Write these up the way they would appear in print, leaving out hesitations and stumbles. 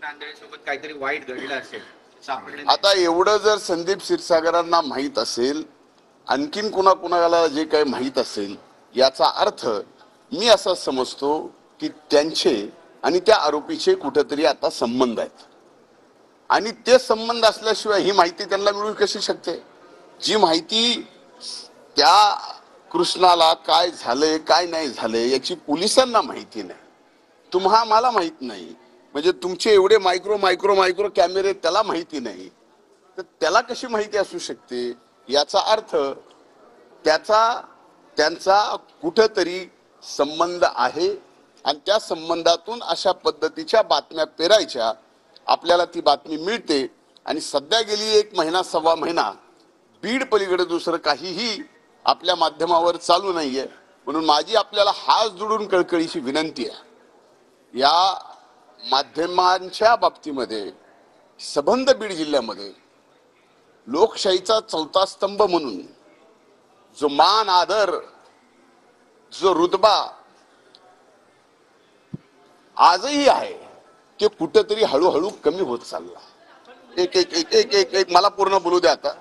कृष्णा आंधळे सोबत काहीतरी वाईट घडलं असेल सापडले. आता एवढं जर संदीप क्षीरसागरांना माहित असेल, आणखीन कुणाला जे काही माहित असेल, याचा अर्थ मी असा समजतो की त्यांचे आणि त्या आरोपीचे कुठेतरी आता संबंध आहेत आणि ते संबंध असल्याशिवाय ही माहिती त्यांना मिळू कशी शकते. जी माहिती त्या कृष्णाला काय झालंय काय नाही झालंय याची पोलिसांना माहिती नाही, मला माहित नाही, म्हणजे तुमचे एवढे मायक्रो मायक्रो मायक्रो कॅमेरे त्याला माहिती नाही, तर त्याला कशी माहिती असू शकते. याचा अर्थ त्यांचा कुठेतरी संबंध आहे आणि त्या संबंधातून अशा पद्धतीच्या बातम्या पेरायच्या. आपल्याला ती बातमी मिळते आणि सध्या गेली 1 महिना सव्वा महिना बीड पलीकडे दुसरं काहीही आपल्या माध्यमावर चालू नाहीये. म्हणून माझी आपल्याला हात जोडून कळकळीची विनंती आहे, या माध्यमांच्या बाबतीमध्ये सबंध बीड जिल्ह्यामध्ये लोकशाहीचा चौथा स्तंभ म्हणून जो मान आदर जो रुतबा आजही आहे ते कुठेतरी हळूहळू कमी होत चालला. एक एक एक एक एक एक मला पूर्ण बोलू द्या आता.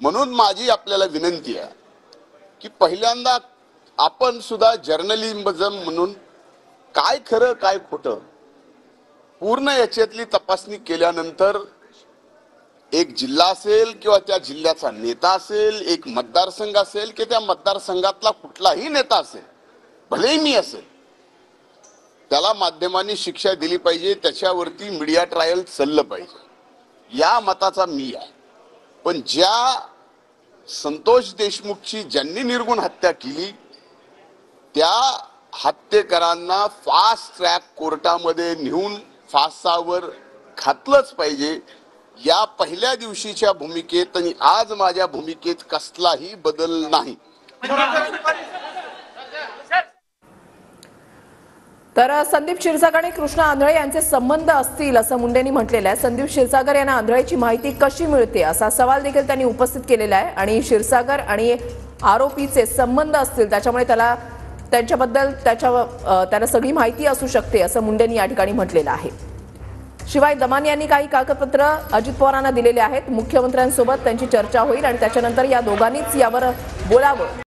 म्हणून माझी आपल्याला विनंती आहे की पहिल्यांदा आपण सुद्धा जर्नलिझम म्हणून काय खरं काय खोटं पूर्ण याच्यातली तपासणी केल्यानंतर एक जिल्हा असेल किंवा त्या जिल्ह्याचा नेता असेल, एक मतदारसंघ असेल की त्या मतदारसंघातला कुठलाही नेता असेल, भलेही मी असेल, त्याला माध्यमांनी शिक्षा दिली पाहिजे, त्याच्यावरती मीडिया ट्रायल चाललं पाहिजे, या मताचा मी आहे. पण ज्या संतोष देशमुखची ज्यांनी निर्गुण हत्या केली त्या हत्येकरांना फास्ट ट्रॅक कोर्टामध्ये नेऊन फासावर घातलंच पाहिजे. या पहिल्या दिवशीच्या भूमिकेत आणि आज माझ्या भूमिकेत कसलाही बदल नाही. तर संदीप क्षीरसागर आणि कृष्णा आंधळे यांचे संबंध असतील असं मुंडेंनी म्हटलेलं आहे. संदीप क्षीरसागर यांना आंधळेची माहिती कशी मिळते असा सवाल देखील त्यांनी उपस्थित केलेला आहे आणि क्षीरसागर आणि आरोपीचे संबंध असतील त्याच्यामुळे त्यांच्याबद्दल त्याला सगळी माहिती असू शकते असं मुंडेंनी या ठिकाणी म्हटलेलं आहे. शिवाय दमानी यांनी काही कागदपत्र अजित पवारांना दिलेले आहेत. मुख्यमंत्र्यांसोबत त्यांची चर्चा होईल आणि त्याच्यानंतर या दोघांनीच यावर बोलावं